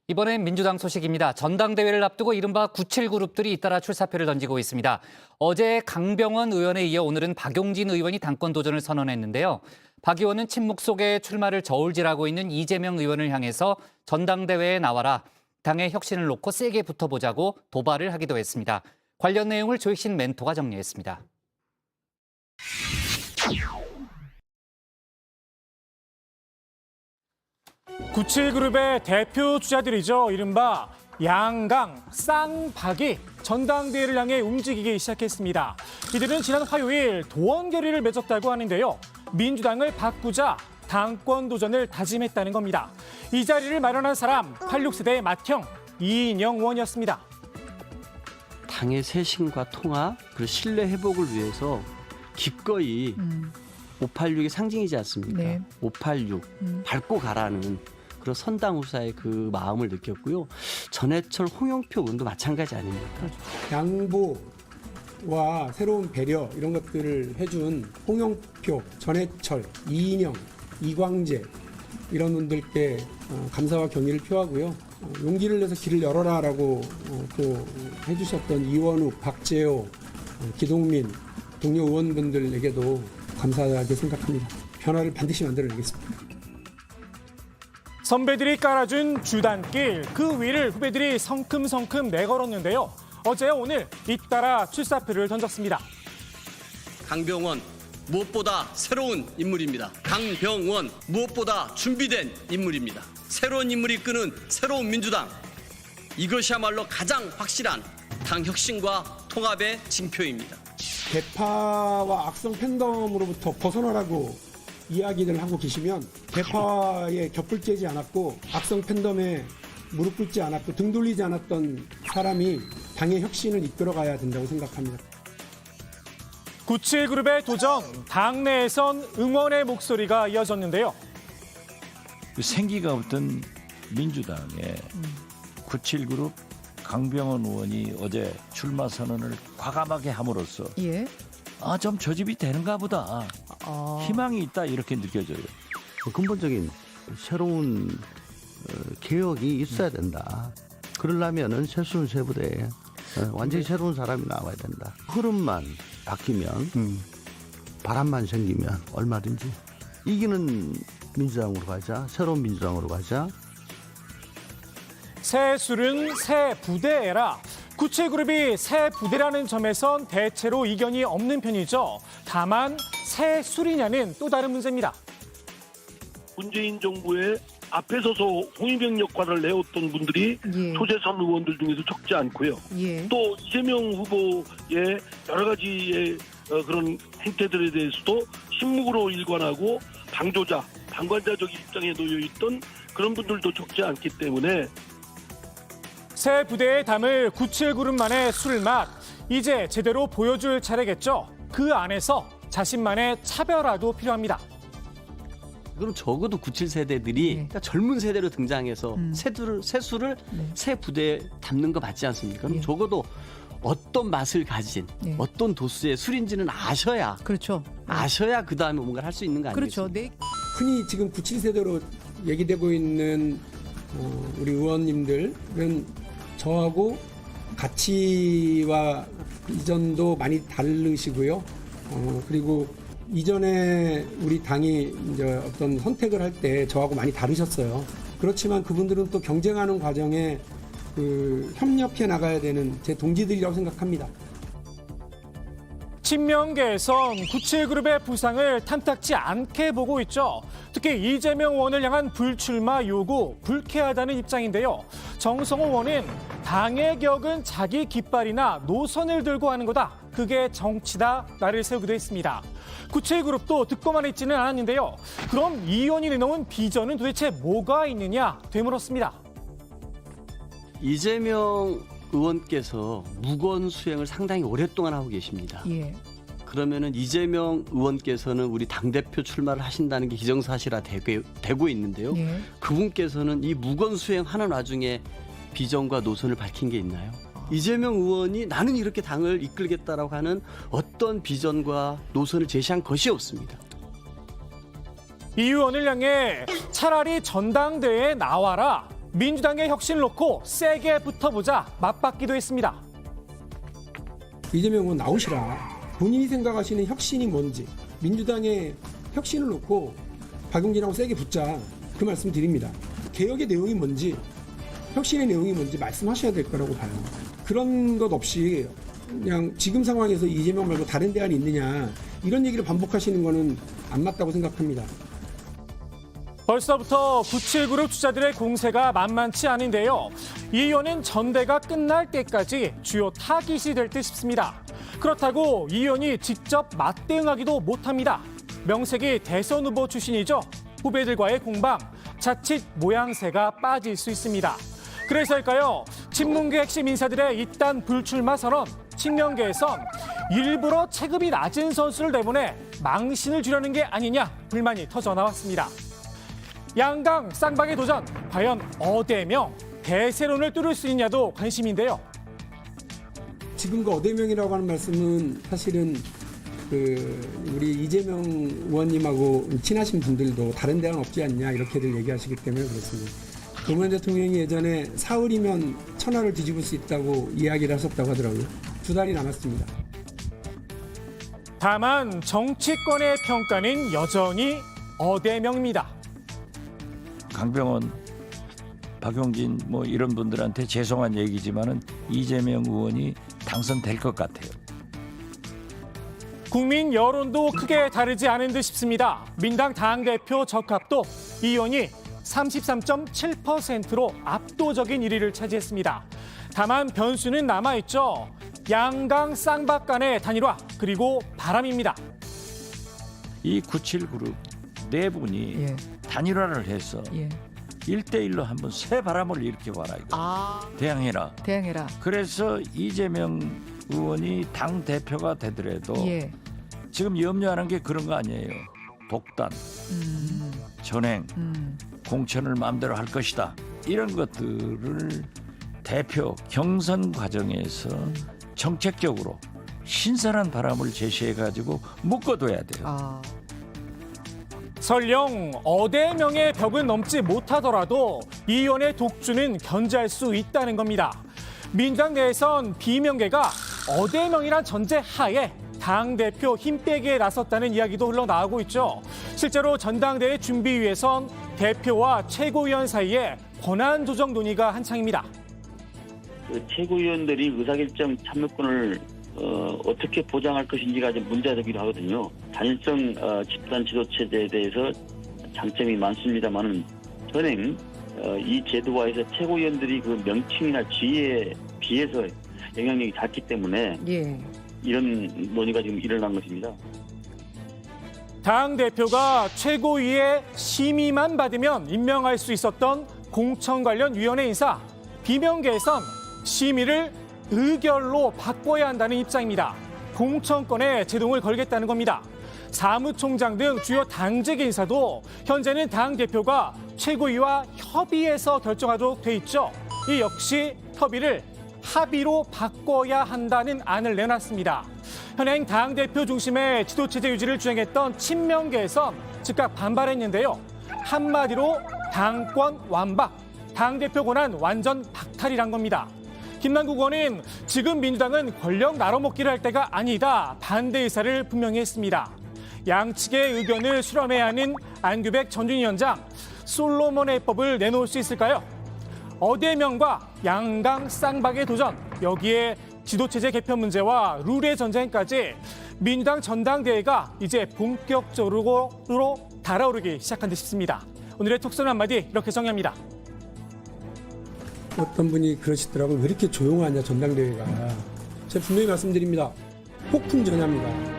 이번엔 민주당 소식입니다. 전당대회를 앞두고 이른바 97그룹들이 잇따라 출사표를 던지고 있습니다. 어제 강병원 의원에 이어 오늘은 박용진 의원이 당권 도전을 선언했는데요. 박 의원은 침묵 속에 출마를 저울질하고 있는 이재명 의원을 향해서 전당대회에 나와라, 당의 혁신을 놓고 세게 붙어보자고 도발을 하기도 했습니다. 관련 내용을 조익신 멘토가 정리했습니다. 97그룹의 대표 주자들이죠. 이른바 양강, 쌍박이 전당대회를 향해 움직이기 시작했습니다. 이들은 지난 화요일 도원 결의를 맺었다고 하는데요. 민주당을 바꾸자 당권 도전을 다짐했다는 겁니다. 이 자리를 마련한 사람 86세대의 맏형 이인영 의원이었습니다. 당의 쇄신과 통합, 그리고 신뢰 회복을 위해서 기꺼이 586의 상징이지 않습니까? 네. 586 밟고 가라는 그런 선당 후사의 그 마음을 느꼈고요. 전해철 홍영표 의원도 마찬가지 아닙니까? 양보와 새로운 배려 이런 것들을 해준 홍영표, 전해철, 이인영, 이광재 이런 분들께 감사와 경의를 표하고요. 용기를 내서 길을 열어라라고 또 해주셨던 이원욱, 박재호, 기동민 동료 의원분들에게도 감사하게 생각합니다. 변화를 반드시 만들어내겠습니다. 선배들이 깔아준 주단길, 그 위를 후배들이 성큼성큼 내걸었는데요. 어제 오늘 잇따라 출사표를 던졌습니다. 강병원 무엇보다 새로운 인물입니다. 강병원 무엇보다 준비된 인물입니다. 새로운 인물이 이끄는 새로운 민주당, 이것이야말로 가장 확실한 당 혁신과 통합의 징표입니다. 대파와 악성 팬덤으로부터 벗어나라고 이야기를 하고 계시면 대파에 곁을 째지 않았고 악성 팬덤에 무릎 꿇지 않았고 등 돌리지 않았던 사람이 당의 혁신을 이끌어가야 된다고 생각합니다. 97그룹의 도전, 당내에선 응원의 목소리가 이어졌는데요. 생기가 없던 민주당의 97그룹 강병원 의원이 어제 출마 선언을 과감하게 함으로써 예. 좀 저집이 되는가 보다. 희망이 있다 이렇게 느껴져요. 근본적인 새로운 개혁이 있어야 된다. 그러려면은 세수는 세부대에 완전히 새로운 사람이 나와야 된다. 흐름만 바뀌면 바람만 생기면 얼마든지 이기는 민주당으로 가자. 새로운 민주당으로 가자. 새 술은 새 부대에라. 97그룹이 새 부대라는 점에선 대체로 이견이 없는 편이죠. 다만 새 술이냐는 또 다른 문제입니다. 문재인 정부의 앞에 서서 홍위병 역할을 내었던 분들이 예. 초재선 의원들 중에서 적지 않고요. 예. 또 이재명 후보의 여러 가지의 그런 행태들에 대해서도 침묵으로 일관하고 방조자, 방관자적 입장에 놓여 있던 그런 분들도 적지 않기 때문에 새 부대에 담을 97그룹만의 술맛, 이제 제대로 보여줄 차례겠죠. 그 안에서 자신만의 차별화도 필요합니다. 그럼 적어도 97세대들이 그러니까 젊은 세대로 등장해서 새수를 네. 새 부대에 담는 거 맞지 않습니까? 그럼 예. 적어도 어떤 맛을 가진 네. 어떤 도수의 술인지는 아셔야 그렇죠. 그 다음에 뭔가를 할 수 있는 거 아니겠습니까? 그렇죠. 네. 흔히 지금 97세대로 얘기되고 있는 우리 의원님들은 저하고 가치와 비전도 많이 다르시고요. 그리고 이전에 우리 당이 이제 어떤 선택을 할 때 저하고 많이 다르셨어요. 그렇지만 그분들은 또 경쟁하는 과정에 협력해 나가야 되는 제 동지들이라고 생각합니다. 친명계에선 97그룹의 부상을 탐탁지 않게 보고 있죠. 특히 이재명 의원을 향한 불출마 요구, 불쾌하다는 입장인데요. 정성호 의원은 당의 격은 자기 깃발이나 노선을 들고 하는 거다. 그게 정치다. 날을 세우기도 했습니다. 97그룹도 듣고만 있지는 않았는데요. 그럼 이 의원이 내놓은 비전은 도대체 뭐가 있느냐 되물었습니다. 이재명 의원께서 무건 수행을 상당히 오랫동안 하고 계십니다. 예. 그러면은 이재명 의원께서는 우리 당대표 출마를 하신다는 게 기정사실화 되고 있는데요. 예. 그분께서는 이 무건 수행하는 와중에 비전과 노선을 밝힌 게 있나요? 이재명 의원이 나는 이렇게 당을 이끌겠다라고 하는 어떤 비전과 노선을 제시한 것이 없습니다. 이 의원을 향해 차라리 전당대회에 나와라. 민주당의 혁신을 놓고 세게 붙어보자 맞받기도 했습니다. 이재명 의원 나오시라. 본인이 생각하시는 혁신이 뭔지, 민주당의 혁신을 놓고 박용진하고 세게 붙자, 그 말씀 드립니다. 개혁의 내용이 뭔지, 혁신의 내용이 뭔지 말씀하셔야 될 거라고 봐요. 그런 것 없이 그냥 지금 상황에서 이재명 말고 다른 대안이 있느냐, 이런 얘기를 반복하시는 거는 안 맞다고 생각합니다. 벌써부터 97그룹 주자들의 공세가 만만치 않은데요. 이 의원은 전대가 끝날 때까지 주요 타깃이 될 듯 싶습니다. 그렇다고 이 의원이 직접 맞대응하기도 못합니다. 명색이 대선 후보 출신이죠. 후배들과의 공방, 자칫 모양새가 빠질 수 있습니다. 그래서일까요? 친문계 핵심 인사들의 이딴 불출마 선언, 친명계에선 일부러 체급이 낮은 선수를 내보내 망신을 주려는 게 아니냐 불만이 터져나왔습니다. 양강 쌍방의 도전, 과연 어대명, 대세론을 뚫을 수 있냐도 관심인데요. 지금 그 어대명이라고 하는 말씀은 사실은 우리 이재명 의원님하고 친하신 분들도 다른 대안 없지 않냐 이렇게들 얘기하시기 때문에 그렇습니다. 노무현 대통령이 예전에 사흘이면 천하를 뒤집을 수 있다고 이야기를 하셨다고 하더라고요. 2달이 남았습니다. 다만 정치권의 평가는 여전히 어대명입니다. 강병원, 박용진 뭐 이런 분들한테 죄송한 얘기지만은 이재명 의원이 당선될 것 같아요. 국민 여론도 크게 다르지 않은 듯 싶습니다. 민당 당대표 적합도 이 의원이 33.7%로 압도적인 1위를 차지했습니다. 다만 변수는 남아있죠. 양강 쌍박 간의 단일화 그리고 바람입니다. 이 97그룹 네 분이 단일화를 해서 1대1로 한번 새 바람을 일으켜봐라 이거. 대항해라. 그래서 이재명 의원이 당 대표가 되더라도 지금 염려하는 게 그런 거 아니에요. 독단, 전행, 공천을 마음대로 할 것이다. 이런 것들을 대표 경선 과정에서 정책적으로 신선한 바람을 제시해가지고 묶어둬야 돼요. 설령 어대명의 벽은 넘지 못하더라도 이 의원의 독주는 견제할 수 있다는 겁니다. 민주당 내에선 비명계가 어대명이란 전제 하에 당대표 힘 빼기에 나섰다는 이야기도 흘러나오고 있죠. 실제로 전당대회 준비위에선 대표와 최고위원 사이에 권한 조정 논의가 한창입니다. 그 최고위원들이 의사결정 참여권을 어떻게 보장할 것인지가 좀 문제되기도 하거든요. 단일성 집단 지도체제에 대해서 장점이 많습니다만은 전행 이 제도화에서 최고위원들이 그 명칭이나 지위에 비해서 영향력이 작기 때문에 이런 논의가 지금 일어난 것입니다. 당대표가 최고위의 심의만 받으면 임명할 수 있었던 공천 관련 위원회 인사, 비명계에선 심의를 의결로 바꿔야 한다는 입장입니다. 공천권에 제동을 걸겠다는 겁니다. 사무총장 등 주요 당직 인사도 현재는 당대표가 최고위와 협의해서 결정하도록 돼 있죠. 이 역시 협의를 합의로 바꿔야 한다는 안을 내놨습니다. 현행 당대표 중심의 지도체제 유지를 주장했던 친명계에선 즉각 반발했는데요. 한마디로 당권 완박, 당대표 권한 완전 박탈이란 겁니다. 김남국 의원은 지금 민주당은 권력 나눠먹기를 할 때가 아니다. 반대 의사를 분명히 했습니다. 양측의 의견을 수렴해야 하는 안규백 전준위원장, 솔로몬의 법을 내놓을 수 있을까요? 어대명과 양강 쌍박의 도전, 여기에 지도체제 개편 문제와 룰의 전쟁까지 민주당 전당대회가 이제 본격적으로 달아오르기 시작한 듯 싶습니다. 오늘의 톡선 한마디 이렇게 정리합니다. 어떤 분이 그러시더라고요. 왜 이렇게 조용하냐 전당대회가. 제가 분명히 말씀드립니다. 폭풍 전야입니다.